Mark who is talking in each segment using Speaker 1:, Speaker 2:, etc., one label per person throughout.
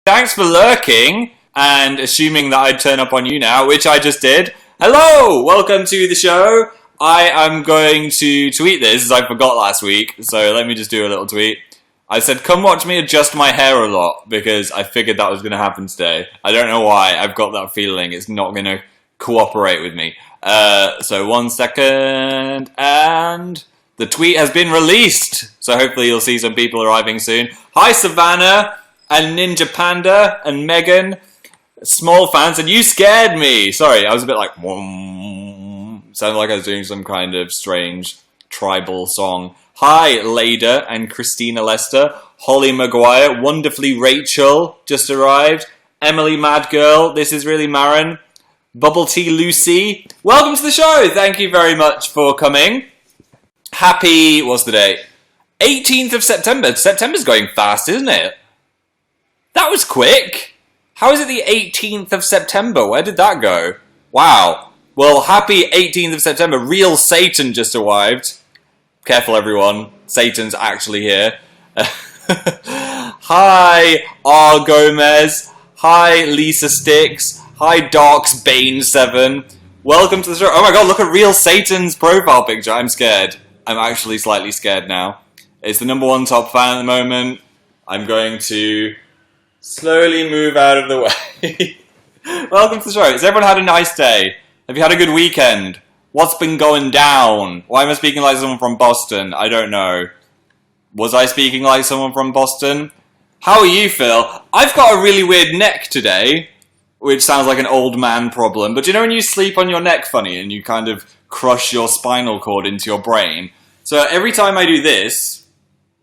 Speaker 1: Thanks for lurking and assuming that I'd turn up on you now, which I just did. Hello! Welcome to the show. I am going to tweet this as I forgot last week, so let me just do a little tweet. I said, come watch me adjust my hair a lot, because I figured that was going to happen today. I don't know why, I've got that feeling it's not going to cooperate with me. So 1 second, and the tweet has been released. So hopefully you'll see some people arriving soon. Hi Savannah, and Ninja Panda, and Megan, small fans, and you scared me! Sorry, I was a bit like, sounded like I was doing some kind of strange tribal song. Hi, Leda and Christina Lester, Holly Maguire, Wonderfully Rachel just arrived, Emily Madgirl, This Is Really Marin, Bubble Tea Lucy. Welcome to the show! Thank you very much for coming. Happy, what's the date? 18th of September. September's going fast, isn't it? That was quick. How is it the 18th of September? Where did that go? Wow. Well, happy 18th of September. Real Satan just arrived. Careful, everyone. Satan's actually here. Hi, R. Gomez. Hi, Lisa Sticks. Hi, Darks Bane 7. Welcome to the show. Oh my god, look at Real Satan's profile picture. I'm scared. I'm actually slightly scared now. It's the #1 top fan at the moment. I'm going to slowly move out of the way. Welcome to the show. Has everyone had a nice day? Have you had a good weekend? What's been going down? Why am I speaking like someone from Boston? I don't know. Was I speaking like someone from Boston? How are you, Phil? I've got a really weird neck today, which sounds like an old man problem. But you know when you sleep on your neck funny and you kind of crush your spinal cord into your brain? So every time I do this,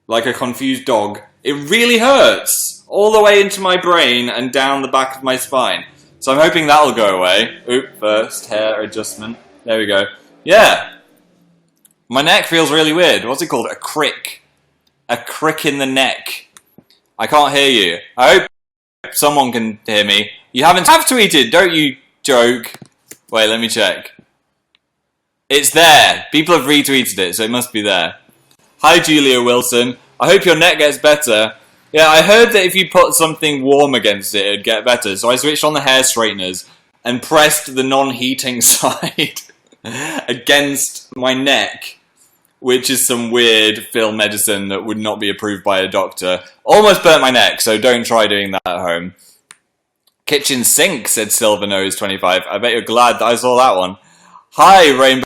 Speaker 1: like a confused dog, it really hurts. All the way into my brain and down the back of my spine. So I'm hoping that'll go away. Oop, first hair adjustment. There we go. Yeah. My neck feels really weird. What's it called? A crick. A crick in the neck. I can't hear you. I hope someone can hear me. You have tweeted, don't you joke? Wait, let me check. It's there. People have retweeted it, so it must be there. Hi, Julia Wilson. I hope your neck gets better. Yeah, I heard that if you put something warm against it, it'd get better. So I switched on the hair straighteners and pressed the non-heating side against my neck, which is some weird film medicine that would not be approved by a doctor. Almost burnt my neck, so don't try doing that at home. Kitchen sink, said Silvernose25. I bet you're glad that I saw that one. Hi, Rainbow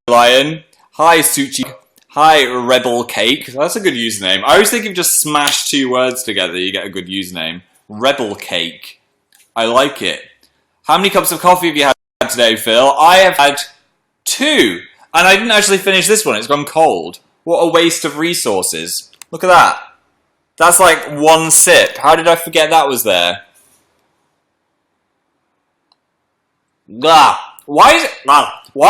Speaker 1: Lion. Hi, Suchi. Hi, Rebel Cake. That's a good username. I always think if you just smash 2 words together, you get a good username. Rebel Cake. I like it. How many cups of coffee have you had today, Phil? I have had 2. And I didn't actually finish this one. It's gone cold. What a waste of resources. Look at that. That's like 1 sip. How did I forget that was there? Blah. Why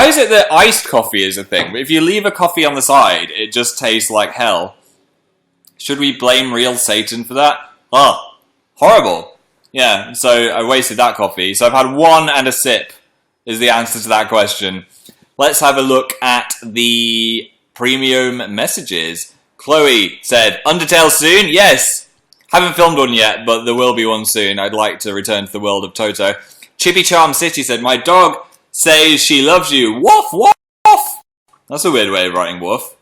Speaker 1: is it that iced coffee is a thing, but if you leave a coffee on the side, it just tastes like hell? Should we blame Real Satan for that? Oh, horrible. Yeah, so I wasted that coffee. So I've had 1 and a sip is the answer to that question. Let's have a look at the premium messages. Chloe said, Undertale soon? Yes. Haven't filmed one yet, but there will be one soon. I'd like to return to the world of Toto. Chippy Charm City said, my dog says she loves you. Woof, woof. That's a weird way of writing woof.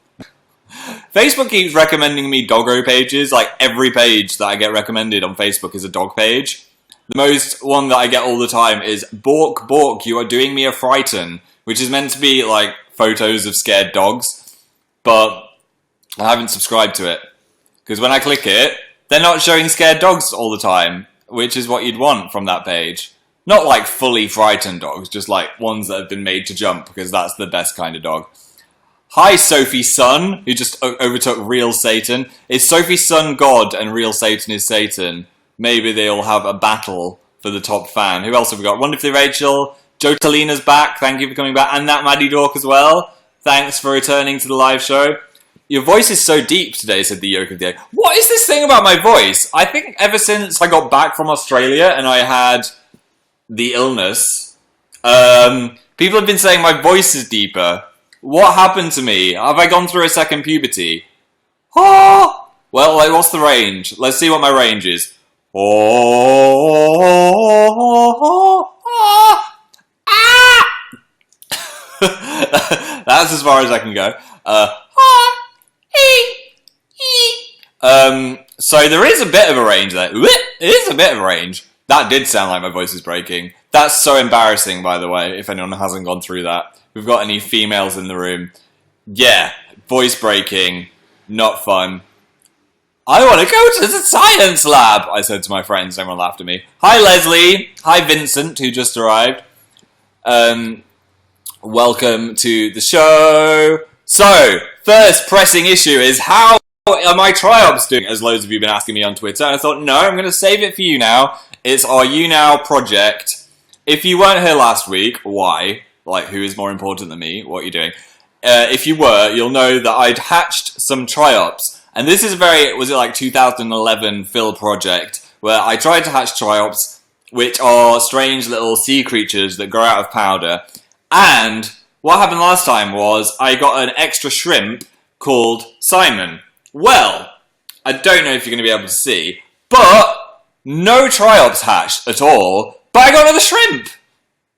Speaker 1: Facebook keeps recommending me doggo pages. Like every page that I get recommended on Facebook is a dog page. The most one that I get all the time is Bork, Bork, you are doing me a frighten, which is meant to be like photos of scared dogs. But I haven't subscribed to it. Because when I click it, they're not showing scared dogs all the time, which is what you'd want from that page. Not like fully frightened dogs, just like ones that have been made to jump, because that's the best kind of dog. Hi, Sophie's son, who just overtook Real Satan. Is Sophie's son God and Real Satan is Satan? Maybe they'll have a battle for the top fan. Who else have we got? Wonderfully Rachel. Joe Talina's back. Thank you for coming back. And that Maddie Dork as well. Thanks for returning to the live show. Your voice is so deep today, said the Yoke of the Day. What is this thing about my voice? I think ever since I got back from Australia and I had the illness, people have been saying my voice is deeper. What happened to me? Have I gone through a second puberty? Oh! Well, like, what's the range? Let's see what my range is. That's as far as I can go. So there is a bit of a range there. It is a bit of a range. That did sound like my voice is breaking. That's so embarrassing, by the way, if anyone hasn't gone through that. We've got any females in the room. Yeah, voice breaking, not fun. I want to go to the science lab, I said to my friends. Everyone laughed at me. Hi, Leslie. Hi, Vincent, who just arrived. Welcome to the show. So, first pressing issue is how are my Triops doing? As loads of you have been asking me on Twitter. I thought, no, I'm going to save it for you now. It's our YouNow project. If you weren't here last week, why? Like, who is more important than me? What are you doing? If you were, you'll know that I'd hatched some Triops. And this is a very, was it like 2011 Phil project, where I tried to hatch Triops, which are strange little sea creatures that grow out of powder. And what happened last time was I got an extra shrimp called Simon. Well, I don't know if you're going to be able to see, but no Triops hatched at all, but I got another shrimp.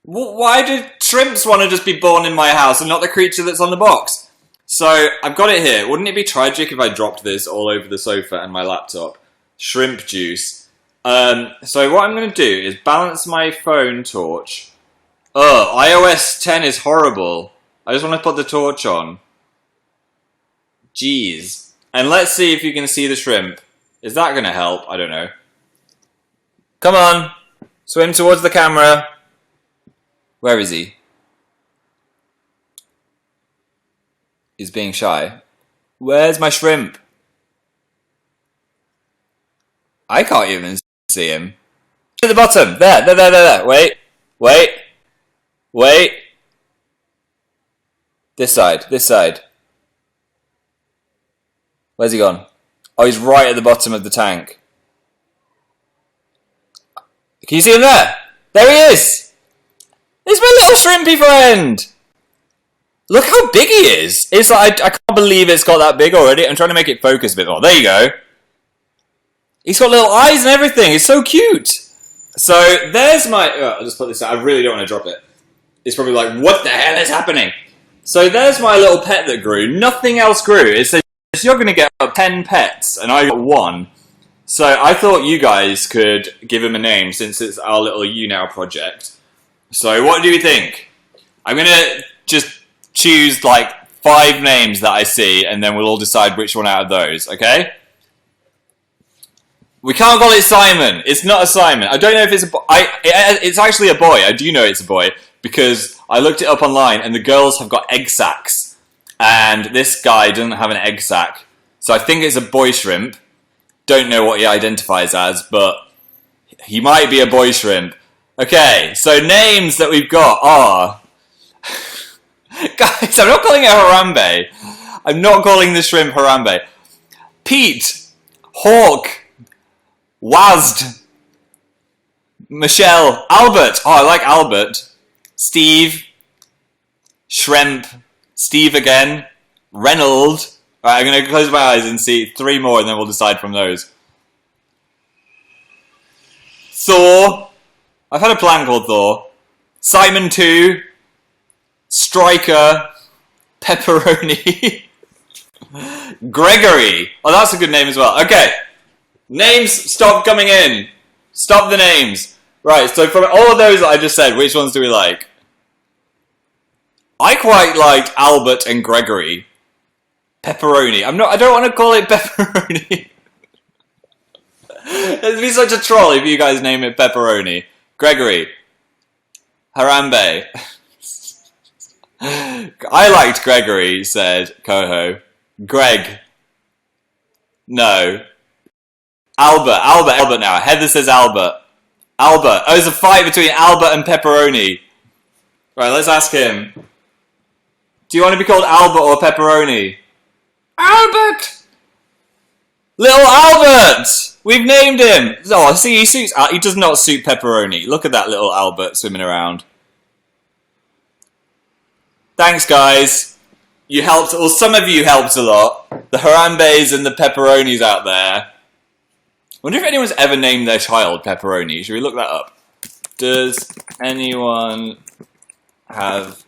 Speaker 1: Why did shrimps want to just be born in my house and not the creature that's on the box? So, I've got it here. Wouldn't it be tragic if I dropped this all over the sofa and my laptop? Shrimp juice. So what I'm going to do is balance my phone torch. iOS 10 is horrible. I just want to put the torch on. Jeez. And let's see if you can see the shrimp. Is that going to help? I don't know. Come on. Swim towards the camera. Where is he? He's being shy. Where's my shrimp? I can't even see him. To the bottom. There. Wait. This side. Where's he gone? Oh, he's right at the bottom of the tank. Can you see him there? There he is! It's my little shrimpy friend! Look how big he is! It's like, I can't believe it's got that big already. I'm trying to make it focus a bit more. There you go. He's got little eyes and everything. It's so cute. So, there's my... I'll just put this out. I really don't want to drop it. It's probably like, what the hell is happening? So, there's my little pet that grew. Nothing else grew. It says, you're going to get 10 pets, and I got 1. So, I thought you guys could give him a name, since it's our little YouNow project. So, what do you think? I'm going to just choose, like, 5 names that I see, and then we'll all decide which one out of those, okay? We can't call it Simon. It's not a Simon. I don't know if it's a boy. It's actually a boy. I do know it's a boy, because I looked it up online, and the girls have got egg sacs. And this guy doesn't have an egg sac. So I think it's a boy shrimp. Don't know what he identifies as, but he might be a boy shrimp. Okay, so names that we've got are... Guys, I'm not calling it Harambe. I'm not calling the shrimp Harambe. Pete, Hawk, Wazd, Michelle, Albert. Oh, I like Albert. Steve, Shrimp, Steve again, Reynold. Alright, I'm going to close my eyes and see 3 more and then we'll decide from those. Thor. I've had a plan called Thor. Simon 2. Striker. Pepperoni. Gregory. Oh, that's a good name as well. Okay. Names, stop coming in. Stop the names. Right, so from all of those that I just said, which ones do we like? I quite like Albert and Gregory. Pepperoni. I don't want to call it Pepperoni. It'd be such a troll if you guys name it Pepperoni. Gregory. Harambe. I liked Gregory, said Coho. Greg. No. Albert now. Heather says Albert. Albert. Oh, there's a fight between Albert and Pepperoni. Right, let's ask him. Do you want to be called Albert or Pepperoni? Albert! Little Albert! We've named him! Oh, see, he does not suit Pepperoni. Look at that little Albert swimming around. Thanks, guys. You helped, well, some of you helped a lot. The Harambes and the Pepperonis out there. wonder if anyone's ever named their child Pepperoni. Should we look that up? Does anyone have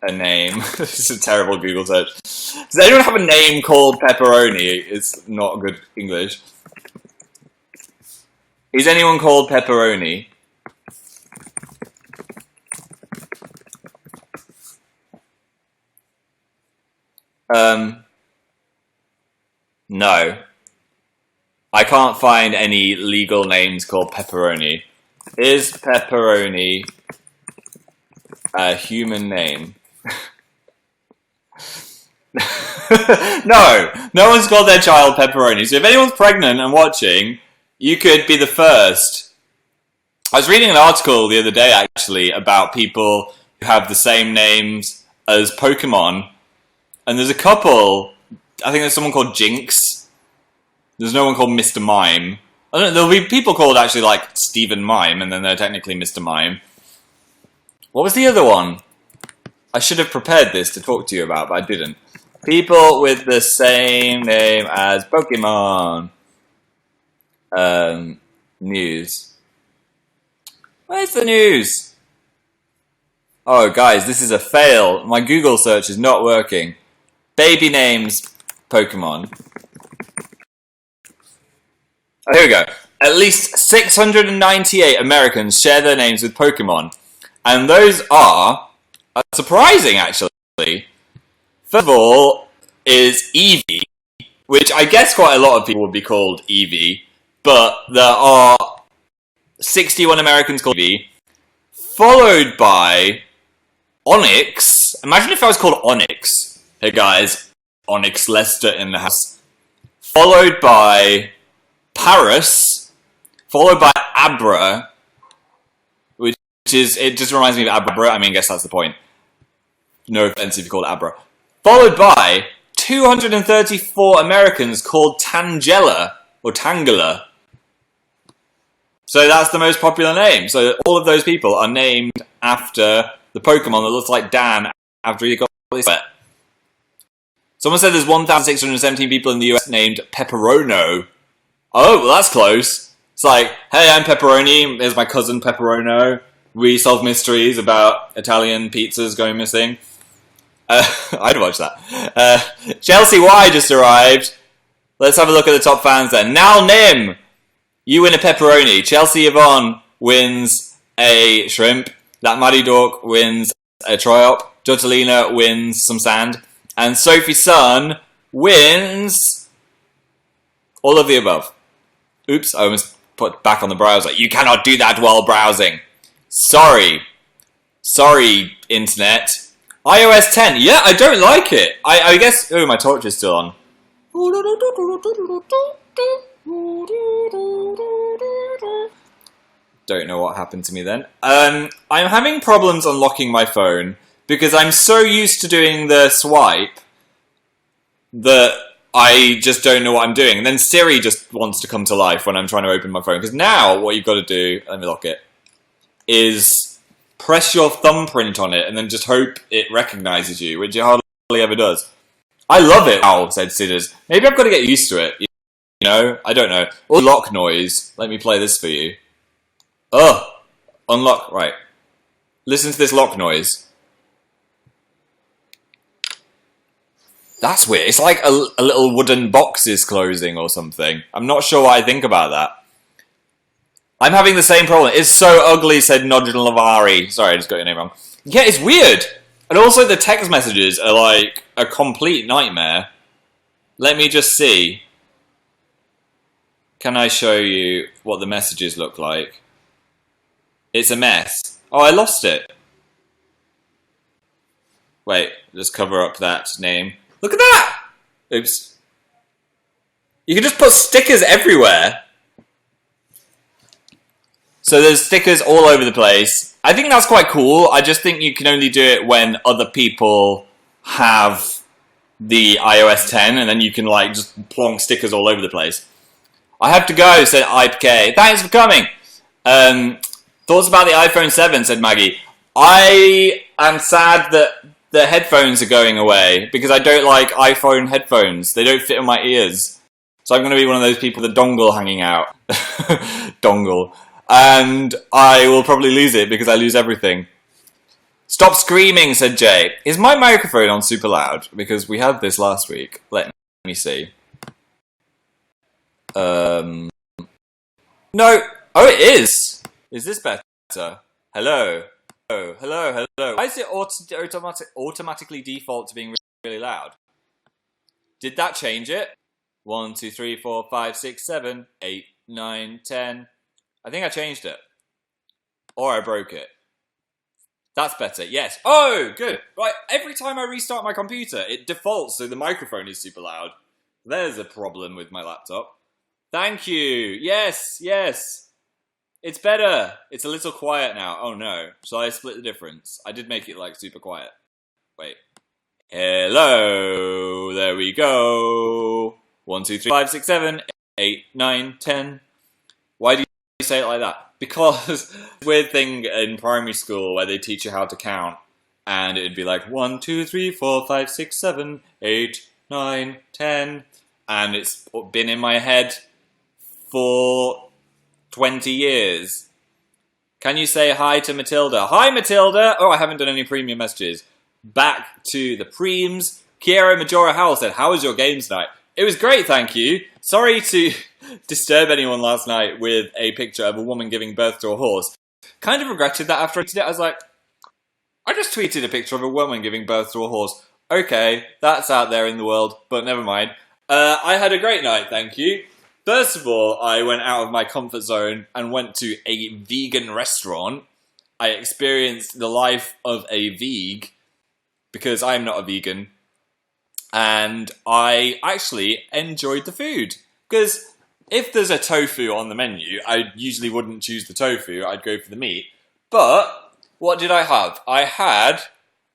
Speaker 1: a name? This is a terrible Google search. Does anyone have a name called Pepperoni? It's not good English. Is anyone called Pepperoni? No. I can't find any legal names called Pepperoni. Is Pepperoni a human name? No, no one's called their child Pepperoni. So if anyone's pregnant and watching, you could be the first. I was reading an article the other day, actually, about people who have the same names as Pokemon. And there's a couple, I think there's someone called Jinx. There's no one called Mr. Mime. I don't know, there'll be people called actually like Stephen Mime, and then they're technically Mr. Mime. What was the other one? I should have prepared this to talk to you about, but I didn't. People with the same name as Pokemon. News. Where's the news? Oh, guys, this is a fail. My Google search is not working. Baby names Pokemon. Oh, here we go. At least 698 Americans share their names with Pokemon. And those are surprising, actually. First of all is Eevee, which I guess quite a lot of people would be called Eevee, but there are 61 Americans called Eevee, followed by Onyx. Imagine if I was called Onyx. Hey guys, Onyx Lester in the house. Followed by Paris, followed by Abra, which is, it just reminds me of Abra. I mean, I guess that's the point. No offense if you call it Abra. Followed by 234 Americans called Tangela, or Tangela. So that's the most popular name. So all of those people are named after the Pokemon that looks like Dan after he got his wet. Someone said there's 1,617 people in the US named Pepperono. Oh, well that's close. It's like, hey, I'm Pepperoni, here's my cousin Pepperono. We solve mysteries about Italian pizzas going missing. I'd watch that. Chelsea Y just arrived. Let's have a look at the top fans then. Nal Nim! You win a pepperoni. Chelsea Yvonne wins a shrimp. That Maddie Dork wins a Triop. Jotalina wins some sand. And Sophie Sun wins all of the above. Oops, I almost put back on the browser. You cannot do that while browsing. Sorry. Sorry, internet. iOS 10. Yeah, I don't like it. I guess... Oh, my torch is still on. Don't know what happened to me then. I'm having problems unlocking my phone because I'm so used to doing the swipe that I just don't know what I'm doing. And then Siri just wants to come to life when I'm trying to open my phone. Because now what you've got to do, let me lock it, is press your thumbprint on it and then just hope it recognises you, which it hardly ever does. I love it now, said Sidders. Maybe I've got to get used to it. You know? I don't know. Or lock noise. Let me play this for you. Ugh. Unlock. Right. Listen to this lock noise. That's weird. It's like a little wooden box is closing or something. I'm not sure what I think about that. I'm having the same problem. It's so ugly, said Nodrin Lavari. Sorry, I just got your name wrong. Yeah, it's weird. And also the text messages are like a complete nightmare. Let me just see. Can I show you what the messages look like? It's a mess. Oh, I lost it. Wait, just cover up that name. Look at that! Oops. You can just put stickers everywhere. So there's stickers all over the place. I think that's quite cool. I just think you can only do it when other people have the iOS 10, and then you can like just plonk stickers all over the place. I have to go, said IPK. Thanks for coming. Thoughts about the iPhone 7, said Maggie. I am sad that the headphones are going away because I don't like iPhone headphones. They don't fit in my ears. So I'm going to be one of those people with the dongle hanging out. Dongle. And I will probably lose it because I lose everything. Stop screaming, said Jay. Is my microphone on super loud? Because we had this last week. Let me see. No. Oh, it is. Is this better? Hello. Oh, hello. Why is it automatically default to being really loud? Did that change it? 1, 2, 3, 4, 5, 6, 7, 8, 9, 10. I think I changed it. Or I broke it. That's better, yes. Oh, good. Right, every time I restart my computer, it defaults so the microphone is super loud. There's a problem with my laptop. Thank you. Yes. It's better. It's a little quiet now. Oh no. Shall I split the difference? I did make it like super quiet. Wait. Hello. There we go. 1, 2, 3, 5, 6, 7, 8, 9, 10. Why do you say it like that? Because weird thing in primary school where they teach you how to count, and it'd be like 1, 2, 3, 4, 5, 6, 7, 8, 9, 10, and it's been in my head for 20 years. Can you say hi to Matilda? Hi, Matilda! Oh, I haven't done any premium messages. Back to the preems. Kiera Majora Howell said, how was your games night? It was great, thank you. Sorry to disturb anyone last night with a picture of a woman giving birth to a horse. Kind of regretted that after I tweeted it. I was like, I just tweeted a picture of a woman giving birth to a horse. Okay, that's out there in the world, but never mind. I had a great night, thank you. First of all, I went out of my comfort zone and went to a vegan restaurant. I experienced the life of a vegan because I'm not a vegan. And I actually enjoyed the food. Because if there's a tofu on the menu, I usually wouldn't choose the tofu. I'd go for the meat. But what did I have? I had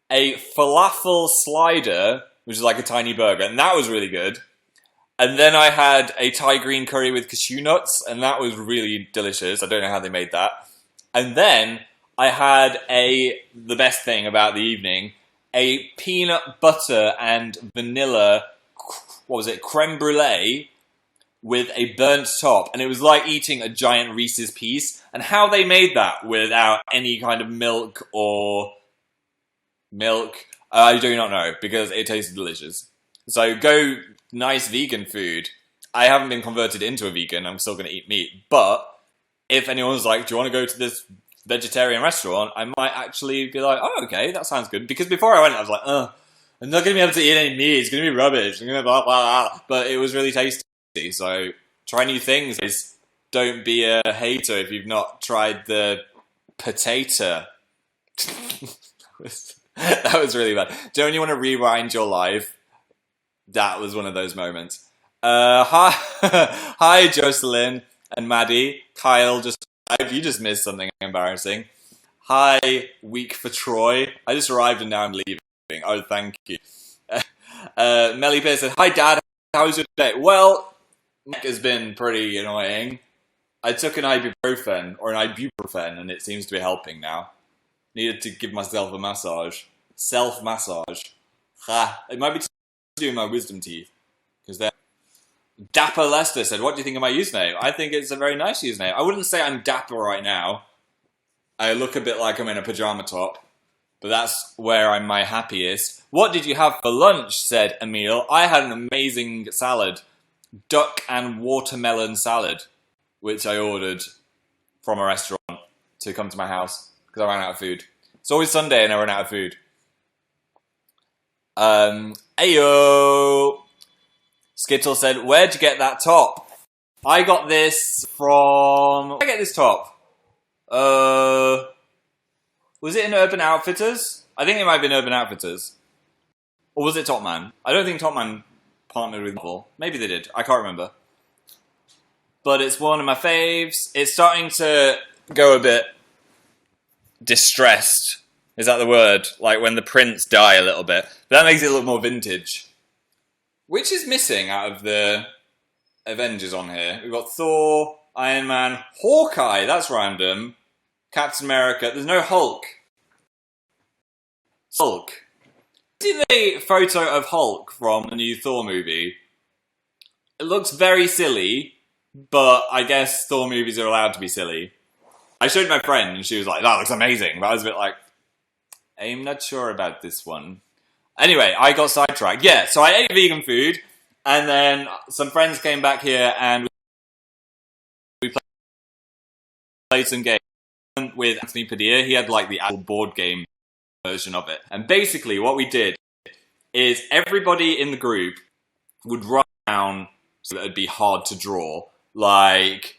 Speaker 1: a falafel slider, which is like a tiny burger, and that was really good. And then I had a Thai green curry with cashew nuts, and that was really delicious. I don't know how they made that. And then I had the best thing about the evening, a peanut butter and vanilla, creme brulee with a burnt top. And it was like eating a giant Reese's piece. And how they made that without any kind of milk, I do not know, because it tasted delicious. So go nice vegan food. I haven't been converted into a vegan. I'm still going to eat meat. But if anyone's like, do you want to go to this vegetarian restaurant, I might actually be like, oh, okay, that sounds good. Because before I went, I was like, I'm not going to be able to eat any meat. It's going to be rubbish. I'm going to blah, blah, blah. But it was really tasty. So try new things. Don't be a hater if you've not tried the potato. That was really bad. Don't you want to rewind your life? That was one of those moments. Hi, Jocelyn and Maddie. Kyle, you just missed something embarrassing. Hi, week for Troy. I just arrived and now I'm leaving. Oh, thank you. Melly Pierce said, hi, Dad. How was your day? Well, neck has been pretty annoying. I took an ibuprofen, and it seems to be helping now. Needed to give myself a massage. Self-massage. Ha. It might be doing my wisdom teeth. Because they're... Dapper Lester said, what do you think of my username? I think it's a very nice username. I wouldn't say I'm dapper right now. I look a bit like I'm in a pajama top. But that's where I'm my happiest. What did you have for lunch? Said Emil. I had an amazing salad. Duck and watermelon salad. Which I ordered from a restaurant to come to my house. Because I ran out of food. It's always Sunday and I run out of food. Ayo! Skittle said, where'd you get that top? I got this from... Where'd I get this top? Was it in Urban Outfitters? I think it might have been Urban Outfitters. Or was it Topman? I don't think Topman partnered with Marvel. Maybe they did. I can't remember. But it's one of my faves. It's starting to go a bit distressed. Is that the word? Like when the prints die a little bit. But that makes it look more vintage. Which is missing out of the Avengers on here? We've got Thor, Iron Man, Hawkeye. That's random. Captain America. There's no Hulk. Hulk. See the photo of Hulk from the new Thor movie? It looks very silly, but I guess Thor movies are allowed to be silly. I showed my friend, and she was like, that looks amazing. But I was a bit like, I'm not sure about this one. Anyway, I got sidetracked. Yeah, so I ate vegan food, and then some friends came back here, and we played some games with Anthony Padilla. He had like the actual board game version of it. And basically what we did is everybody in the group would write down so that it'd be hard to draw, like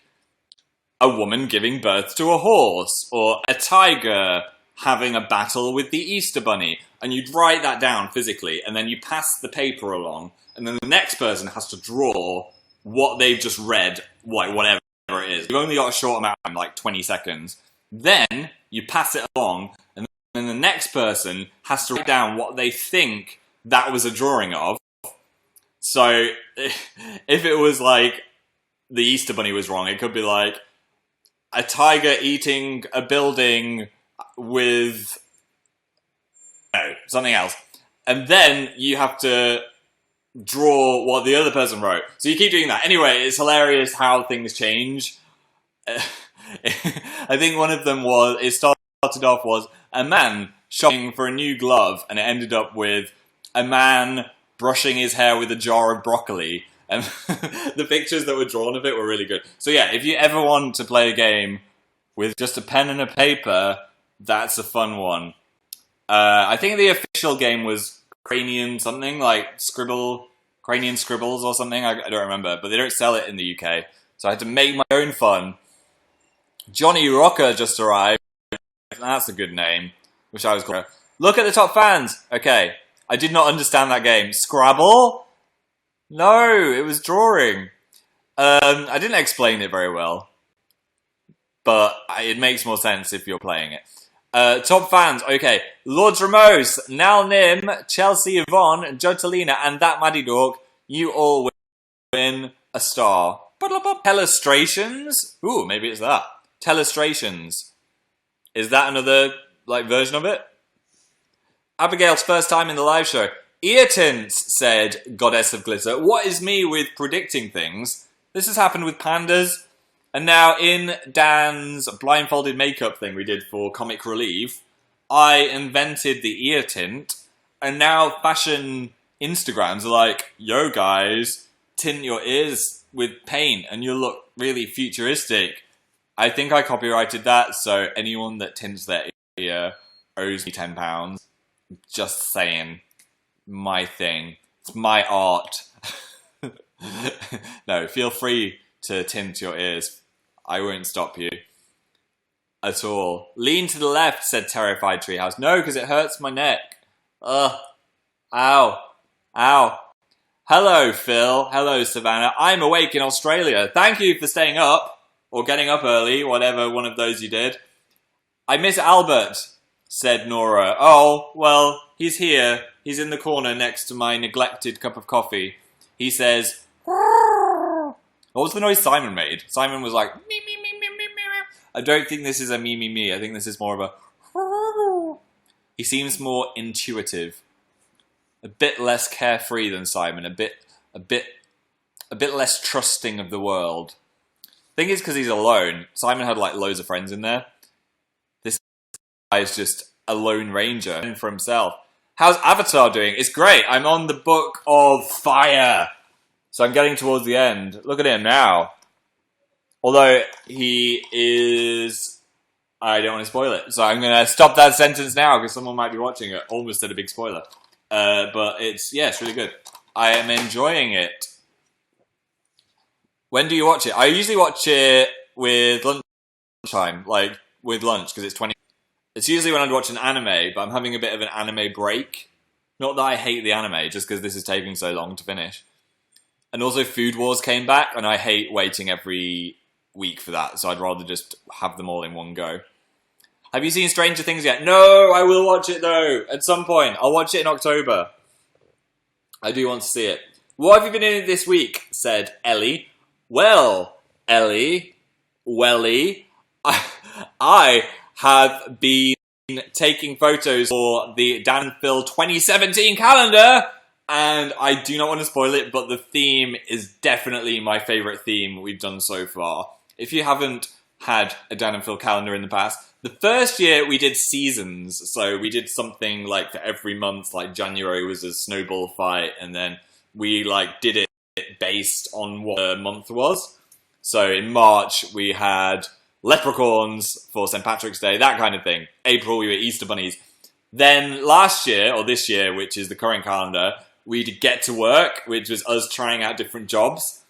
Speaker 1: a woman giving birth to a horse, or a tiger having a battle with the Easter Bunny. And you'd write that down physically, and then you pass the paper along, and then the next person has to draw what they've just read, like whatever it is. You've only got a short amount of time, like 20 seconds. Then you pass it along, and then the next person has to write down what they think that was a drawing of. So if it was like the Easter Bunny was wrong, it could be like a tiger eating a building with something else. And then you have to draw what the other person wrote. So you keep doing that. Anyway, it's hilarious how things change. I think one of them was, it started off was a man shopping for a new glove, and it ended up with a man brushing his hair with a jar of broccoli. And the pictures that were drawn of it were really good. So yeah, if you ever want to play a game with just a pen and a paper, that's a fun one. I think the official game was Cranian something, like Cranian Scribbles or something, I don't remember, but they don't sell it in the UK, so I had to make my own fun. Johnny Rocker just arrived, that's a good name, wish I was clear. Look at the top fans! Okay, I did not understand that game. Scrabble? No, it was drawing. I didn't explain it very well, but it makes more sense if you're playing it. Top fans, okay. Lords Ramos, Nal Nim, Chelsea Yvonne, Jotalina, and that Maddie Dog, you all win a star. Telestrations? Ooh, maybe it's that. Telestrations. Is that another, like, version of it? Abigail's first time in the live show. Ear tints, said Goddess of Glitter. What is me with predicting things? This has happened with pandas. And now in Dan's blindfolded makeup thing we did for Comic Relief, I invented the ear tint, and now fashion Instagrams are like, yo guys, tint your ears with paint and you'll look really futuristic. I think I copyrighted that, so anyone that tints their ear owes me £10. Just saying. My thing. It's my art. No, feel free to tint your ears. I won't stop you. At all. Lean to the left, said Terrified Treehouse. No, because it hurts my neck. Ugh. Ow. Ow. Hello, Phil. Hello, Savannah. I'm awake in Australia. Thank you for staying up. Or getting up early, whatever one of those you did. I miss Albert, said Nora. Oh, well, he's here. He's in the corner next to my neglected cup of coffee. He says, what was the noise Simon made? Simon was like, me, me, me, me, me, me. I don't think this is a me, me, me. I think this is more of a... He seems more intuitive. A bit less carefree than Simon. A bit less trusting of the world. I think it's because he's alone. Simon had like loads of friends in there. This guy is just a lone ranger for himself. How's Avatar doing? It's great. I'm on the Book of Fire. So I'm getting towards the end. Look at him now. Although he is... I don't want to spoil it. So I'm going to stop that sentence now because someone might be watching it. Almost said a big spoiler. But it's really good. I am enjoying it. When do you watch it? I usually watch it with lunchtime. Like, with lunch because it's 20... It's usually when I'd watch an anime, but I'm having a bit of an anime break. Not that I hate the anime, just because this is taking so long to finish. And also Food Wars came back, and I hate waiting every week for that, so I'd rather just have them all in one go. Have you seen Stranger Things yet? No, I will watch it though, at some point. I'll watch it in October. I do want to see it. What have you been doing this week? Said Ellie. Well, Ellie, I have been taking photos for the Dan Phil 2017 calendar. And I do not want to spoil it, but the theme is definitely my favourite theme we've done so far. If you haven't had a Dan and Phil calendar in the past, the first year we did seasons. So we did something like for every month, like January was a snowball fight, and then we like did it based on what the month was. So in March we had leprechauns for St. Patrick's Day, that kind of thing. April we were Easter bunnies. Then last year, or this year, which is the current calendar, we did Get to Work, which was us trying out different jobs,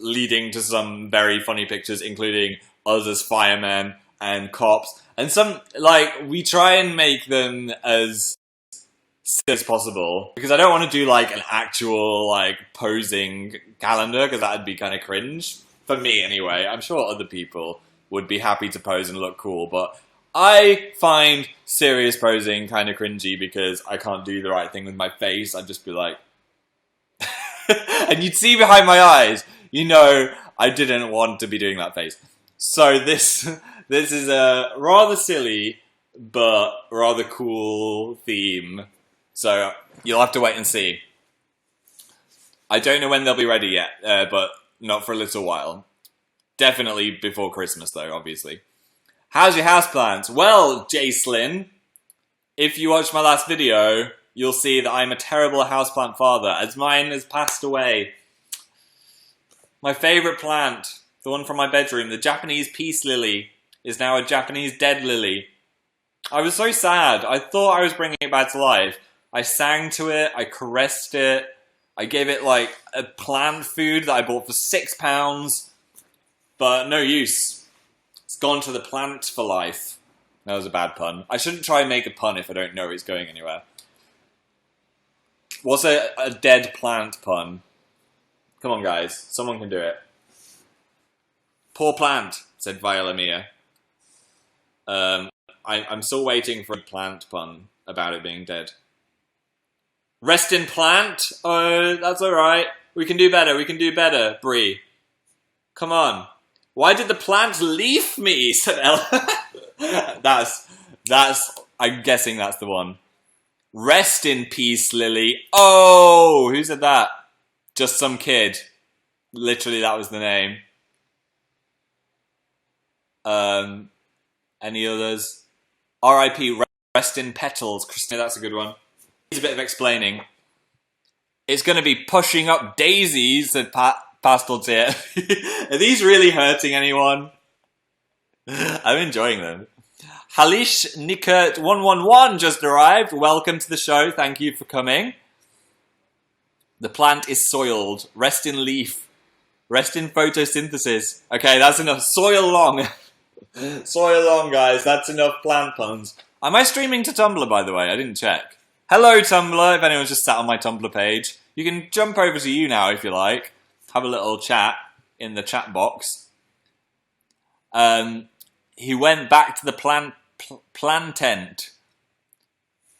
Speaker 1: leading to some very funny pictures, including us as firemen and cops. And some, like, we try and make them as silly as possible, because I don't want to do, like, an actual, like, posing calendar, because that would be kind of cringe. For me, anyway. I'm sure other people would be happy to pose and look cool, but I find serious posing kind of cringy because I can't do the right thing with my face. I'd just be like... and you'd see behind my eyes, you know I didn't want to be doing that face. So this is a rather silly but rather cool theme. So you'll have to wait and see. I don't know when they'll be ready yet, but not for a little while. Definitely before Christmas though, obviously. How's your houseplants? Well, Jayslyn, if you watched my last video, you'll see that I'm a terrible houseplant father, as mine has passed away. My favourite plant, the one from my bedroom, the Japanese peace lily, is now a Japanese dead lily. I was so sad. I thought I was bringing it back to life. I sang to it, I caressed it, I gave it like a plant food that I bought for £6, but no use. It's gone to the plant for life. That was a bad pun. I shouldn't try and make a pun if I don't know it's going anywhere. What's a dead plant pun? Come on, guys. Someone can do it. Poor plant, said Viola Mia. I'm still waiting for a plant pun about it being dead. Rest in plant? Oh, that's alright. We can do better, we can do better, Brie. Come on. Why did the plant leave me? Said Ella. I'm guessing that's the one. Rest in peace, Lily. Oh, who said that? Just some kid. Literally, that was the name. Any others? R.I.P. Rest in petals. Christina, that's a good one. Needs a bit of explaining. It's going to be pushing up daisies, said Pastel Tear. Are these really hurting anyone? I'm enjoying them. Halish Nikert 111 just arrived. Welcome to the show. Thank you for coming. The plant is soiled. Rest in leaf. Rest in photosynthesis. Okay, that's enough. Soil long. Soil long, guys. That's enough plant puns. Am I streaming to Tumblr, by the way? I didn't check. Hello, Tumblr. If anyone's just sat on my Tumblr page, you can jump over to YouNow if you like. Have a little chat in the chat box. He went back to the plan tent.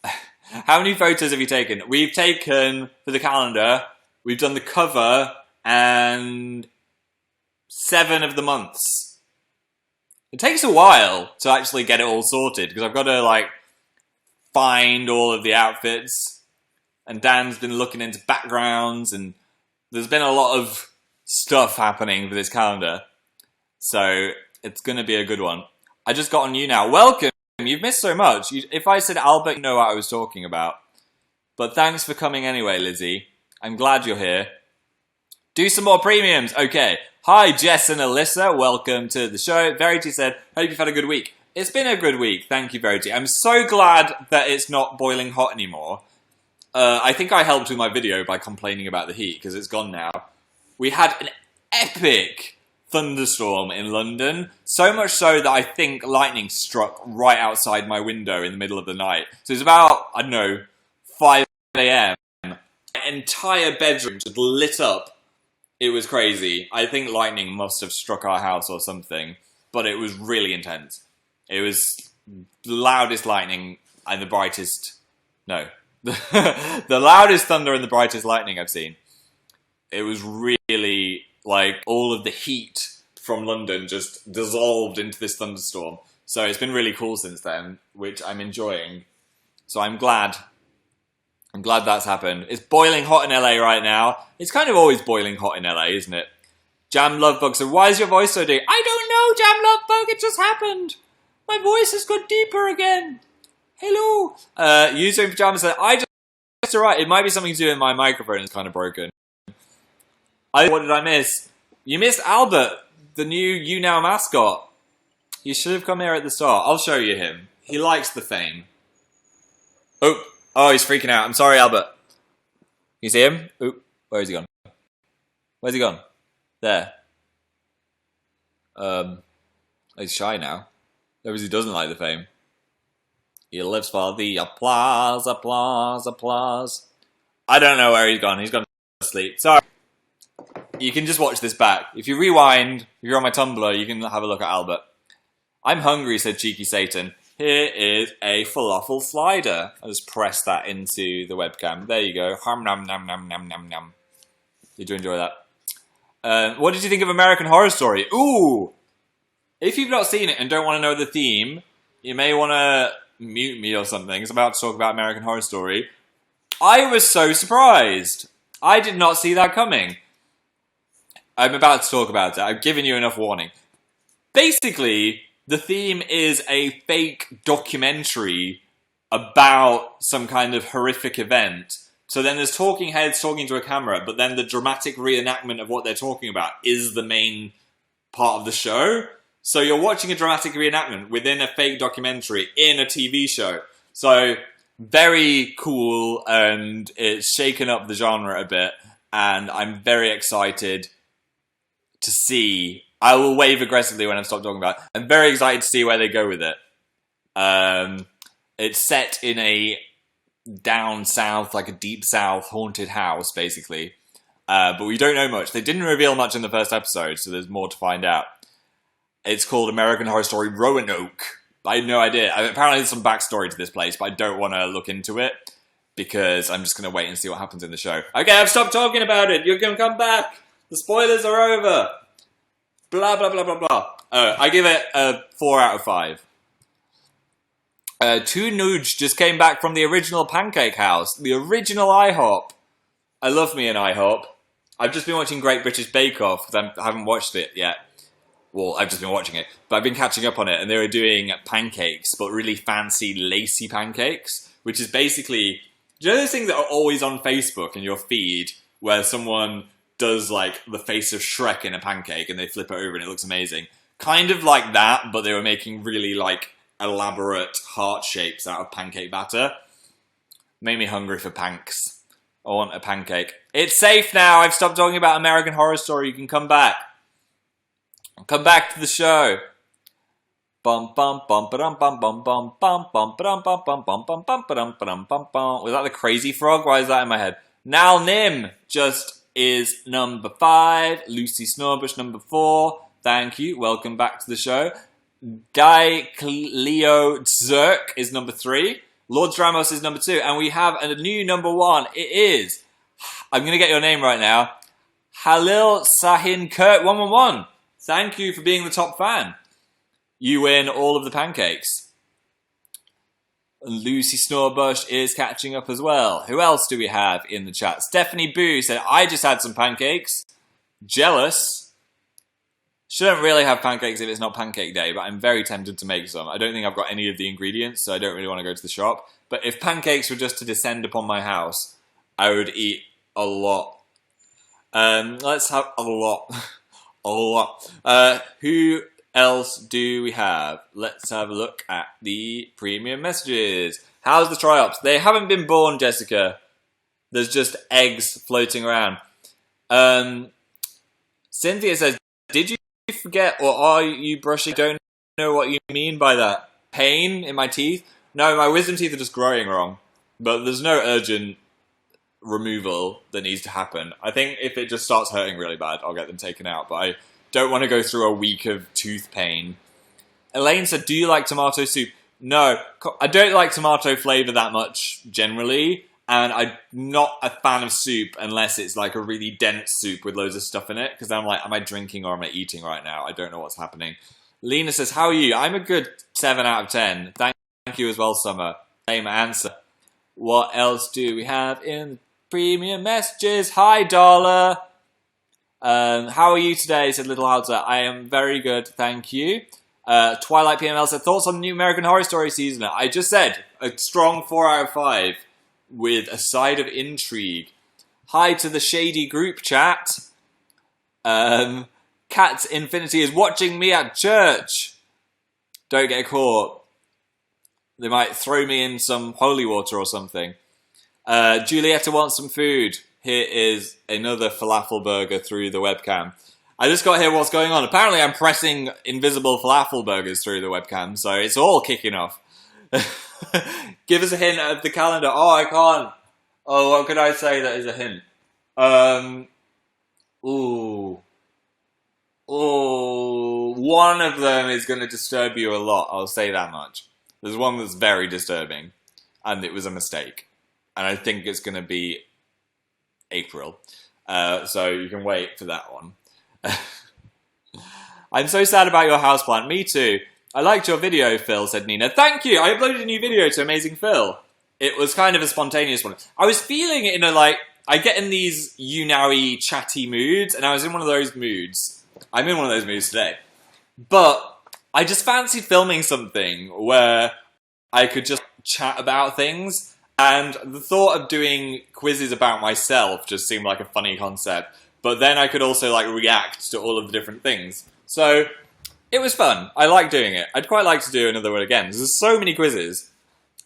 Speaker 1: How many photos have you taken? We've taken, for the calendar, we've done the cover and 7 of the months. It takes a while to actually get it all sorted, because I've got to, like, find all of the outfits. And Dan's been looking into backgrounds, and there's been a lot of stuff happening for this calendar. So it's going to be a good one. I just got on YouNow. Welcome! You've missed so much. If I said Albert, you know what I was talking about. But thanks for coming anyway, Lizzie. I'm glad you're here. Do some more premiums. Okay. Hi, Jess and Alyssa. Welcome to the show. Verity said, hope you've had a good week. It's been a good week. Thank you, Verity. I'm so glad that it's not boiling hot anymore. I think I helped with my video by complaining about the heat, because it's gone now. We had an epic thunderstorm in London, so much so that I think lightning struck right outside my window in the middle of the night. So it was about, I don't know, 5 a.m. My entire bedroom just lit up. It was crazy. I think lightning must have struck our house or something, but it was really intense. It was the loudest lightning and the brightest... No. The loudest thunder and the brightest lightning I've seen. It was really, like, all of the heat from London just dissolved into this thunderstorm. So it's been really cool since then, which I'm enjoying. So I'm glad. I'm glad that's happened. It's boiling hot in LA right now. It's kind of always boiling hot in LA, isn't it? Jam Lovebug, so why is your voice so deep? I don't know, Jam Lovebug, it just happened. My voice has got deeper again. Hello. User in Pajamas said, just alright, it might be something to do with my microphone, it's kind of broken. What did I miss? You missed Albert, the new YouNow mascot. You should have come here at the start. I'll show you him. He likes the fame. Oh, he's freaking out. I'm sorry, Albert. You see him? Oop, where is he gone? Where's he gone? There. He's shy now. Obviously doesn't like the fame. He lives for the applause, applause, applause. I don't know where he's gone. He's gone to sleep. Sorry. You can just watch this back. If you rewind, if you're on my Tumblr, you can have a look at Albert. I'm hungry, said Cheeky Satan. Here is a falafel slider. I'll just press that into the webcam. There you go. Hum nom nom nom nom nom nom. Did you enjoy that? What did you think of American Horror Story? Ooh! If you've not seen it and don't want to know the theme, you may want to mute me or something. It's about to talk about American Horror Story. I was so surprised. I did not see that coming. I'm about to talk about it. I've given you enough warning. Basically, the theme is a fake documentary about some kind of horrific event. So then there's talking heads talking to a camera, but then the dramatic reenactment of what they're talking about is the main part of the show. So you're watching a dramatic reenactment within a fake documentary in a TV show. So very cool, and it's shaken up the genre a bit, and I'm very excited to see. I will wave aggressively when I've stopped talking about it. I'm very excited to see where they go with it. It's set in a down south, like a deep south haunted house, basically. But we don't know much. They didn't reveal much in the first episode, so there's more to find out. It's called American Horror Story Roanoke. I had no idea. Apparently there's some backstory to this place, but I don't want to look into it because I'm just going to wait and see what happens in the show. Okay, I've stopped talking about it. You can come back. The spoilers are over. Blah, blah, blah, blah, blah. I give it a 4 out of 5. Two Nuge just came back from the original Pancake House. The original IHOP. I love me an IHOP. I've just been watching Great British Bake Off because I haven't watched it yet. Well, I've just been watching it. But I've been catching up on it. And they were doing pancakes, but really fancy, lacy pancakes. Which is basically... Do you know those things that are always on Facebook in your feed? Where someone does like the face of Shrek in a pancake and they flip it over and it looks amazing. Kind of like that, but they were making really like elaborate heart shapes out of pancake batter. Made me hungry for panks. I want a pancake. It's safe now. I've stopped talking about American Horror Story. You can come back. Come back to the show. Bum bum bum ba-dum bum bum bum bum bum ba-dum bum bum bum bum bum ba-dum ba-dum bum bum. Was that the Crazy Frog? Why is that in my head? Nal Nim just is number 5. Lucy Snorbush number 4. Thank you. Welcome back to the show. Guy Cleo Zerk is number 3. Lord Ramos is number 2. And we have a new number 1. It is, I'm going to get your name right now, Halil Sahin Kurt 111. Thank you for being the top fan. You win all of the pancakes. And Lucy Snorbush is catching up as well. Who else do we have in the chat? Stephanie Boo said, I just had some pancakes. Jealous. Shouldn't really have pancakes if it's not pancake day, but I'm very tempted to make some. I don't think I've got any of the ingredients, so I don't really want to go to the shop. But if pancakes were just to descend upon my house, I would eat a lot. Let's have a lot. A lot. Who else do we have? Let's have a look at the premium messages. How's the Triops? They haven't been born, Jessica. There's just eggs floating around. Cynthia says, did you forget or are you brushing? Don't know what you mean by that. Pain in my teeth? No, my wisdom teeth are just growing wrong. But there's no urgent removal that needs to happen. I think if it just starts hurting really bad, I'll get them taken out. But I don't want to go through a week of tooth pain. Elaine said, do you like tomato soup? No, I don't like tomato flavour that much generally. And I'm not a fan of soup unless it's like a really dense soup with loads of stuff in it. Because I'm like, am I drinking or am I eating right now? I don't know what's happening. Lena says, how are you? I'm a good 7 out of 10. Thank you as well, Summer. Same answer. What else do we have in premium messages? Hi, Darla. How are you today? Said Little Hauser. I am very good, thank you. Twilight PML said, thoughts on the new American Horror Story season? I just said, a strong 4 out of 5 with a side of intrigue. Hi to the shady group chat. Cat Infinity is watching me at church. Don't get caught. They might throw me in some holy water or something. Julietta wants some food. Here is another falafel burger through the webcam. I just got to hear what's going on. Apparently I'm pressing invisible falafel burgers through the webcam, so it's all kicking off. Give us a hint of the calendar. Oh, I can't. Oh, what could I say that is a hint? One of them is going to disturb you a lot, I'll say that much. There's one that's very disturbing, and it was a mistake. And I think it's going to be April. So you can wait for that one. I'm so sad about your houseplant. Me too. I liked your video, Phil, said Nina. Thank you! I uploaded a new video to Amazing Phil. It was kind of a spontaneous one. I was feeling it in a, I get in these younow-y, chatty moods, and I was in one of those moods. I'm in one of those moods today. But I just fancied filming something where I could just chat about things, and the thought of doing quizzes about myself just seemed like a funny concept. But then I could also react to all of the different things. So it was fun. I like doing it. I'd quite like to do another one again. There's so many quizzes.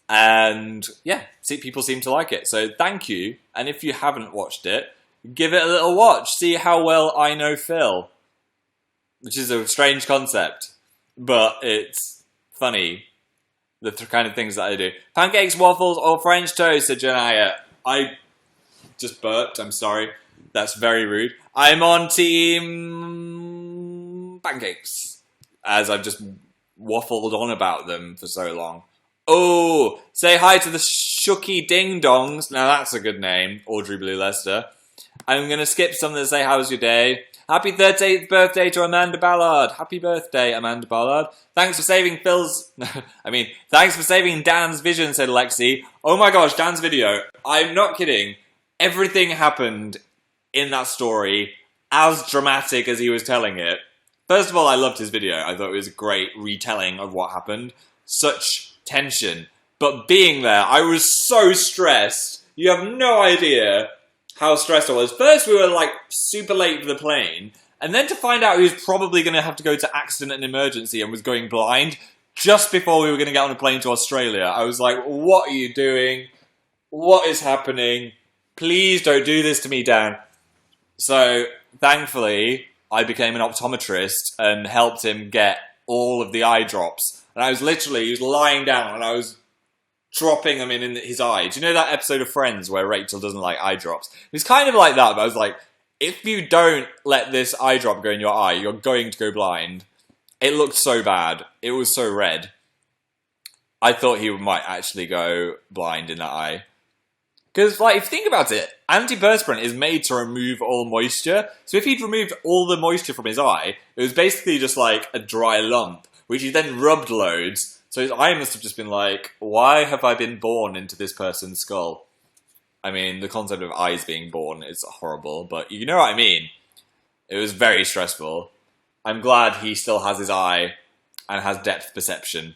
Speaker 1: And yeah, people seem to like it. So thank you. And if you haven't watched it, give it a little watch. See how well I know Phil. Which is a strange concept. But it's funny. The kind of things that I do. Pancakes, waffles, or French toast, said Janaya. I just burped. I'm sorry. That's very rude. I'm on team pancakes, as I've just waffled on about them for so long. Oh, say hi to the Shooky Ding Dongs. Now that's a good name, Audrey Blue Lester. I'm going to skip some that say, how's your day? Happy 38th birthday to Amanda Ballard. Happy birthday, Amanda Ballard. Thanks for saving thanks for saving Dan's vision, said Lexi. Oh my gosh, Dan's video. I'm not kidding. Everything happened in that story as dramatic as he was telling it. First of all, I loved his video. I thought it was a great retelling of what happened. Such tension. But being there, I was so stressed. You have no idea how stressed I was. First, we were super late for the plane. And then to find out he was probably going to have to go to accident and emergency and was going blind just before we were going to get on a plane to Australia. I was like, what are you doing? What is happening? Please don't do this to me, Dan. So, thankfully, I became an optometrist and helped him get all of the eye drops. And he was lying down and I was dropping them in his eye. Do you know that episode of Friends where Rachel doesn't like eye drops? It was kind of like that, but I was like, if you don't let this eye drop go in your eye, you're going to go blind. It looked so bad. It was so red. I thought he might actually go blind in that eye. Because, if you think about it, antiperspirant is made to remove all moisture. So if he'd removed all the moisture from his eye, it was basically just a dry lump, which he then rubbed loads. So his eye must have just been like, why have I been born into this person's skull? I mean, the concept of eyes being born is horrible, but you know what I mean. It was very stressful. I'm glad he still has his eye and has depth perception.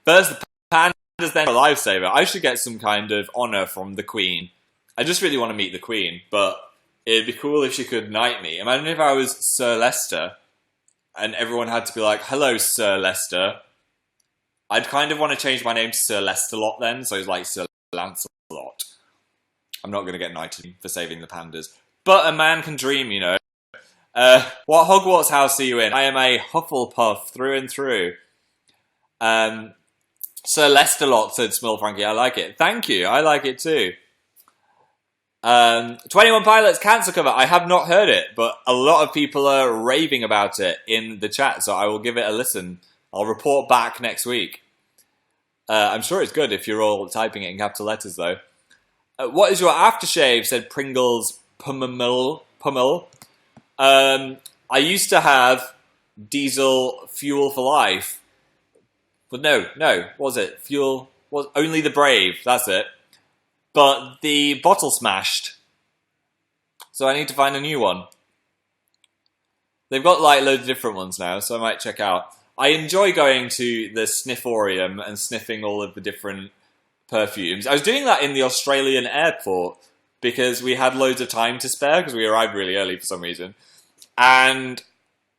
Speaker 1: First, the pandas, then a lifesaver. I should get some kind of honour from the Queen. I just really want to meet the Queen, but it'd be cool if she could knight me. Imagine if I was Sir Leicester, and everyone had to be like, hello, Sir Leicester. I'd kind of want to change my name to Sir Leicester-lot then, so it's like Sir Lancelot. I'm not going to get knighted for saving the pandas. But a man can dream, you know. What Hogwarts house are you in? I am a Hufflepuff through and through. Sir Leicester-lot, said Small Frankie. I like it. Thank you. I like it too. 21 Pilots cancer cover. I have not heard it, but a lot of people are raving about it in the chat, so I will give it a listen. I'll report back next week. I'm sure it's good if you're all typing it in capital letters, though. What is your aftershave? Said Pringles Pummel. I used to have Diesel Fuel for Life. But no, what was it? Fuel was Only the Brave. That's it. But the bottle smashed. So I need to find a new one. They've got like loads of different ones now, so I might check out. I enjoy going to the Snifforium and sniffing all of the different perfumes. I was doing that in the Australian airport because we had loads of time to spare because we arrived really early for some reason. And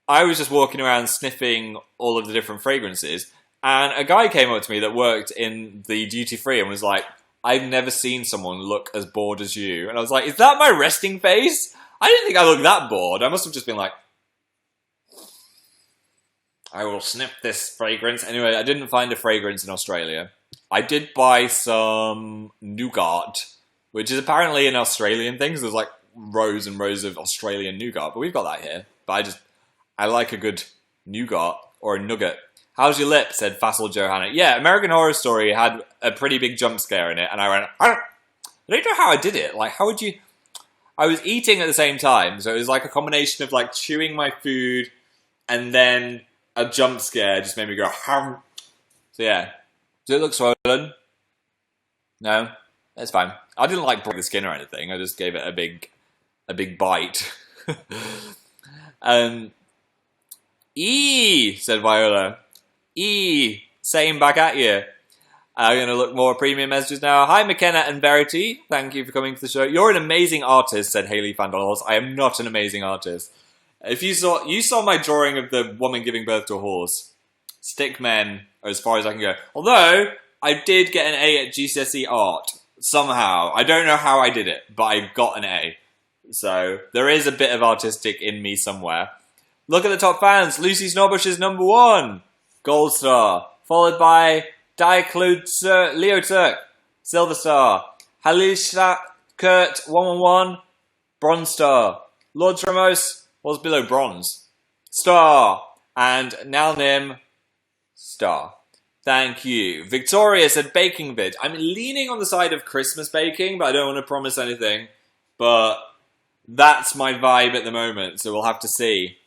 Speaker 1: I was just walking around sniffing all of the different fragrances. And a guy came up to me that worked in the duty-free and was like, I've never seen someone look as bored as you. And I was like, is that my resting face? I didn't think I looked that bored. I must have just been like, I will sniff this fragrance. Anyway, I didn't find a fragrance in Australia. I did buy some nougat, which is apparently an Australian thing. So there's like rows and rows of Australian nougat, but we've got that here. But I like a good nougat or a nugget. How's your lip? Said Fassel Johanna. Yeah, American Horror Story had a pretty big jump scare in it, and I went, I don't know how I did it. Like, how would you... I was eating at the same time, so it was like a combination of like chewing my food and then a jump scare just made me go, Hum. So yeah. Does it look swollen? No? That's fine. I didn't like break the skin or anything. I just gave it a big bite. Said Viola. Same back at you. I'm going to look more premium messages now. Hi, McKenna and Verity. Thank you for coming to the show. You're an amazing artist, said Hayley Fandolhorse. I am not an amazing artist. If you saw my drawing of the woman giving birth to a horse. Stick men are as far as I can go. Although, I did get an A at GCSE art. Somehow. I don't know how I did it, but I got an A. So, there is a bit of artistic in me somewhere. Look at the top fans. Lucy Snobbush is number 1. Gold star. Followed by Diaclude Leo Turk. Silver star. Halisha Kurt 111. Bronze star. Lord Tremos was below bronze. Star. And Nalnim. Star. Thank you. Victoria said baking vid. I'm leaning on the side of Christmas baking, but I don't want to promise anything. But that's my vibe at the moment, so we'll have to see.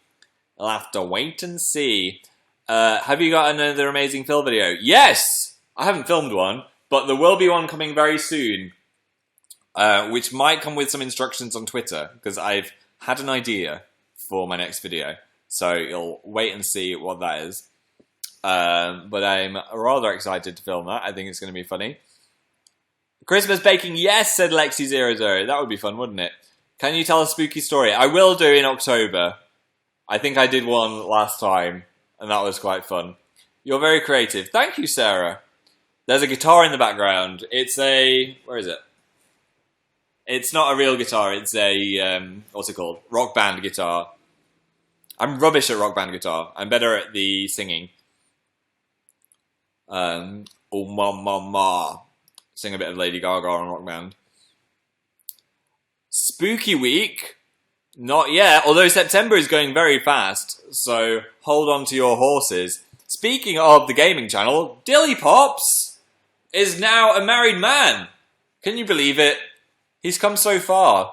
Speaker 1: I'll have to wait and see. Have you got another amazing Phil video? Yes! I haven't filmed one, but there will be one coming very soon, which might come with some instructions on Twitter, because I've had an idea for my next video. So you'll wait and see what that is. But I'm rather excited to film that. I think it's going to be funny. Christmas baking, yes, said Lexi00. That would be fun, wouldn't it? Can you tell a spooky story? I will do in October. I think I did one last time, and that was quite fun. You're very creative. Thank you, Sarah. There's a guitar in the background. It's a... Where is it? It's not a real guitar. It's a... what's it called? Rock band guitar. I'm rubbish at rock band guitar. I'm better at the singing. Oh, ma, ma, ma. Sing a bit of Lady Gaga on Rock Band. Spooky week? Not yet, although September is going very fast, so hold on to your horses. Speaking of the gaming channel, Dilly Pops is now a married man. Can you believe it? He's come so far.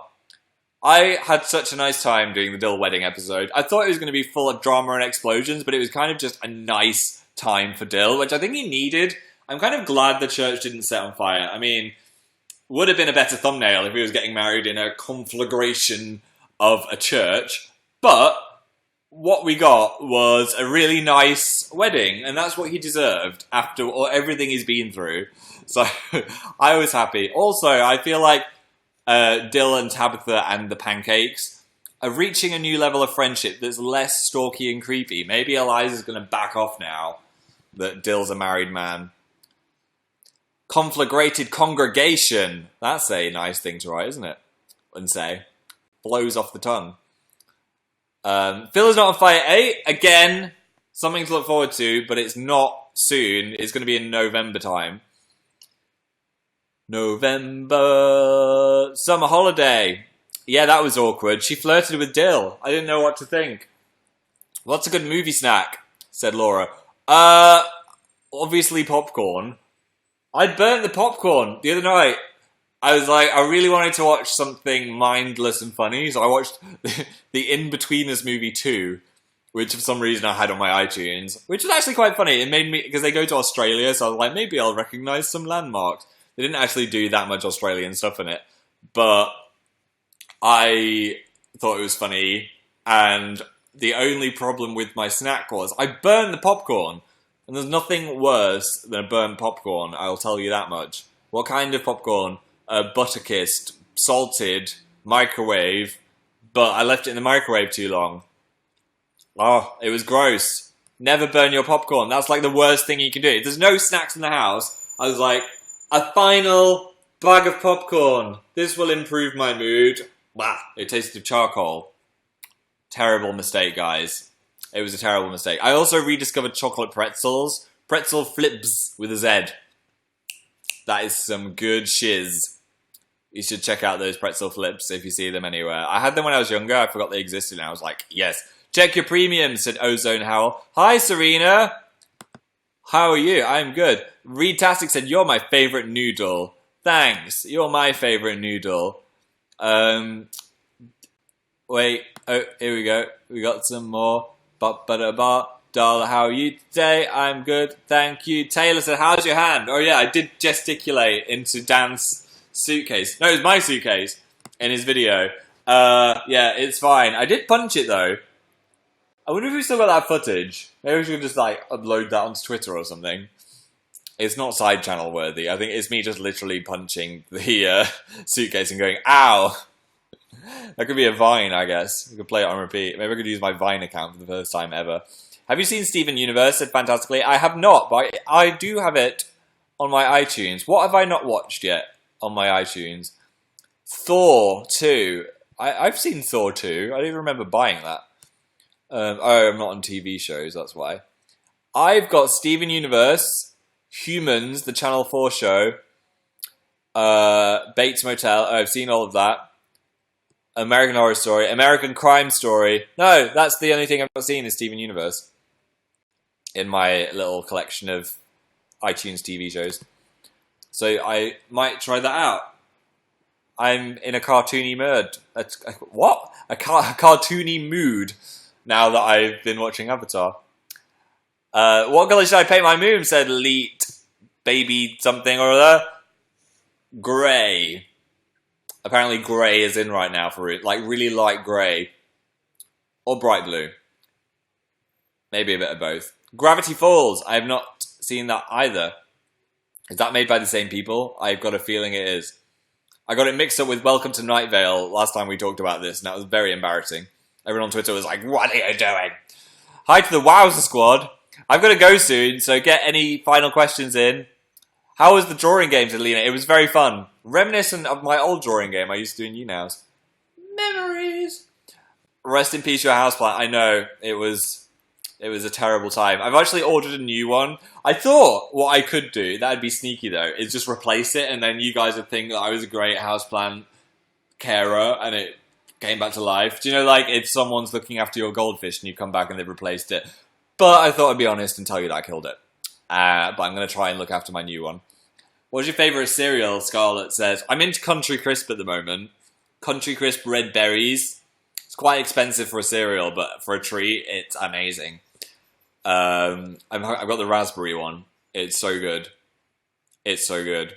Speaker 1: I had such a nice time doing the Dill wedding episode. I thought it was going to be full of drama and explosions, but it was kind of just a nice time for Dill, which I think he needed. I'm kind of glad the church didn't set on fire. I mean, would have been a better thumbnail if he was getting married in a conflagration of a church, but what we got was a really nice wedding, and that's what he deserved after everything he's been through. So I was happy. Also, I feel like Dill and Tabitha and the Pancakes are reaching a new level of friendship that's less stalky and creepy. Maybe Eliza's going to back off now that Dill's a married man. Conflagrated congregation. That's a nice thing to write, isn't it? And say. Blows off the tongue. Phil is not on Fire 8. Again, something to look forward to, but it's not soon. It's going to be in November time. November. Summer holiday. Yeah, that was awkward. She flirted with Dill. I didn't know what to think. What's a good movie snack? Said Laura. Obviously popcorn. I burnt the popcorn the other night. I was like, I really wanted to watch something mindless and funny, so I watched the In-Betweeners movie 2, which for some reason I had on my iTunes, which was actually quite funny. It made me, because they go to Australia, so I was like, maybe I'll recognise some landmarks. They didn't actually do that much Australian stuff in it, but I thought it was funny, and the only problem with my snack was I burned the popcorn, and there's nothing worse than a burnt popcorn, I'll tell you that much. What kind of popcorn? Butter-kissed, salted, microwave, but I left it in the microwave too long. Oh, it was gross. Never burn your popcorn. That's like the worst thing you can do. If there's no snacks in the house, I was like, a final bag of popcorn. This will improve my mood. Bah, it tasted of charcoal. Terrible mistake, guys. It was a terrible mistake. I also rediscovered chocolate pretzels. Pretzel flips with a Z. That is some good shiz. You should check out those pretzel flips if you see them anywhere. I had them when I was younger. I forgot they existed, and I was like, yes. Check your premium, said Ozone Howell. Hi, Serena. How are you? I'm good. Reedtastic said, you're my favourite noodle. Thanks. You're my favourite noodle. Wait. Oh, here we go. We got some more. Ba-ba-da-ba. Darla, how are you today? I'm good. Thank you. Taylor said, how's your hand? Oh, yeah, I did gesticulate into Dan's suitcase. No, it was my suitcase in his video. Yeah, it's fine. I did punch it, though. I wonder if we still got that footage. Maybe we should just, like, upload that onto Twitter or something. It's not side channel worthy. I think it's me just literally punching the suitcase and going, ow! That could be a Vine, I guess. We could play it on repeat. Maybe I could use my Vine account for the first time ever. Have you seen Steven Universe? Said fantastically. I have not, but I do have it on my iTunes. What have I not watched yet on my iTunes? Thor 2. I've seen Thor 2. I don't even remember buying that. Oh, I'm not on TV shows, that's why. I've got Steven Universe, Humans, the Channel 4 show, Bates Motel. Oh, I've seen all of that. American Horror Story, American Crime Story. No, that's the only thing I've not seen is Steven Universe in my little collection of iTunes TV shows. So I might try that out. I'm in a cartoony mood. What? A cartoony mood now that I've been watching Avatar. What colour should I paint my moon? Said Leet Baby something or other. Grey. Apparently grey is in right now for it. Like really light grey. Or bright blue. Maybe a bit of both. Gravity Falls. I have not seen that either. Is that made by the same people? I've got a feeling it is. I got it mixed up with Welcome to Night Vale last time we talked about this, and that was very embarrassing. Everyone on Twitter was like, what are you doing? Hi to the Wowzer Squad. I've got to go soon, so get any final questions in. How was the drawing game, said Lena? It was very fun. Reminiscent of my old drawing game I used to do in YouNows. Memories. Rest in peace, your houseplant. I know, it was a terrible time. I've actually ordered a new one. I thought what I could do, that'd be sneaky though, is just replace it, and then you guys would think that I was a great houseplant carer, and it came back to life. Do you know, like, if someone's looking after your goldfish and you come back and they've replaced it? But I thought I'd be honest and tell you that I killed it. But I'm going to try and look after my new one. What's your favourite cereal? Scarlett says. I'm into Country Crisp at the moment. Country Crisp Red Berries. It's quite expensive for a cereal, but for a treat, it's amazing. I've got the raspberry one. It's so good. It's so good.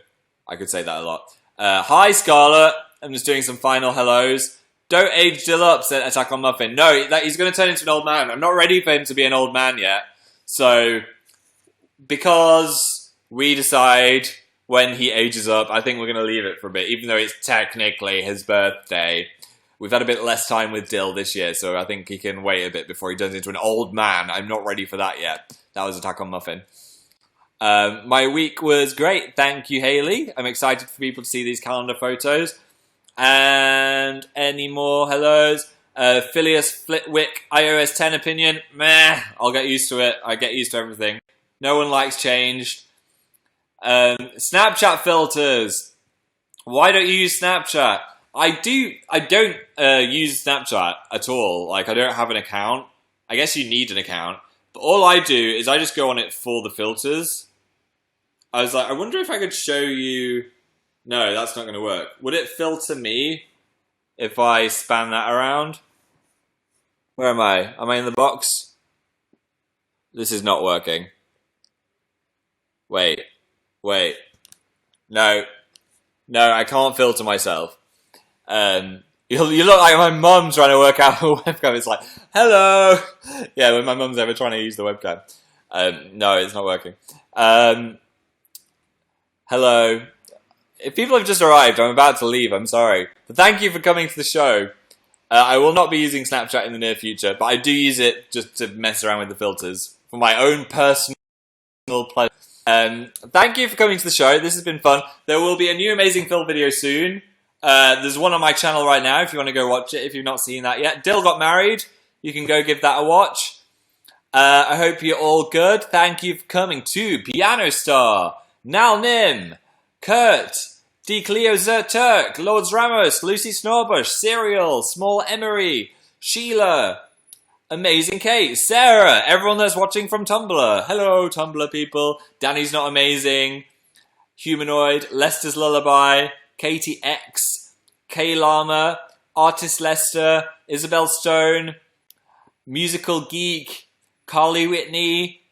Speaker 1: I could say that a lot. Hi, Scarlett. I'm just doing some final hellos. Don't age Dill up, said Attack on Muffin. No, he's going to turn into an old man. I'm not ready for him to be an old man yet. So, because we decide when he ages up, I think we're going to leave it for a bit, even though it's technically his birthday. We've had a bit less time with Dill this year, so I think he can wait a bit before he turns into an old man. I'm not ready for that yet. That was Attack on Muffin. My week was great. Thank you, Hayley. I'm excited for people to see these calendar photos. And any more hellos? Phileas Flitwick, iOS 10 opinion. Meh. I'll get used to it. I get used to everything. No one likes change. Snapchat filters. Why don't you use Snapchat? I don't use Snapchat at all. Like, I don't have an account. I guess you need an account. But all I do is I just go on it for the filters. I was like, I wonder if I could show you... No, that's not going to work. Would it filter me if I span that around? Where am I? Am I in the box? This is not working. Wait. No. No, I can't filter myself. You look like my mum trying to work out a webcam. It's like, hello! Yeah, when my mum's ever trying to use the webcam. No, it's not working. Hello. If people have just arrived, I'm about to leave, I'm sorry. But thank you for coming to the show. I will not be using Snapchat in the near future, but I do use it just to mess around with the filters for my own personal pleasure. Thank you for coming to the show. This has been fun. There will be a new Amazing Phil video soon. There's one on my channel right now if you want to go watch it, if you've not seen that yet. Dill got married. You can go give that a watch. I hope you're all good. Thank you for coming to Piano Star, Nal Nim, Kurt, D. Cleo Turk, Lords Ramos, Lucy Snorbush, Serial, Small Emery, Sheila, Amazing Kate, Sarah, everyone that's watching from Tumblr. Hello, Tumblr people. Danny's Not Amazing, Humanoid, Lester's Lullaby, Katie X, K Llama, Artist Lester, Isabel Stone, Musical Geek, Carly Whitney,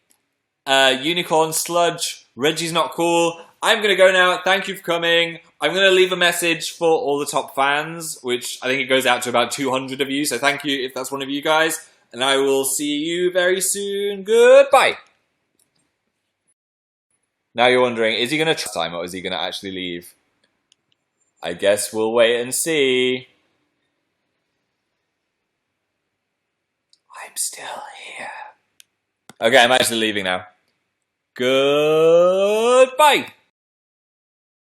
Speaker 1: Unicorn Sludge, Reggie's Not Cool. I'm going to go now. Thank you for coming. I'm going to leave a message for all the top fans, which I think it goes out to about 200 of you. So thank you if that's one of you guys. And I will see you very soon. Goodbye. Now you're wondering, is he going to try time or is he going to actually leave? I guess we'll wait and see. I'm still here. Okay, I'm actually leaving now. Goodbye.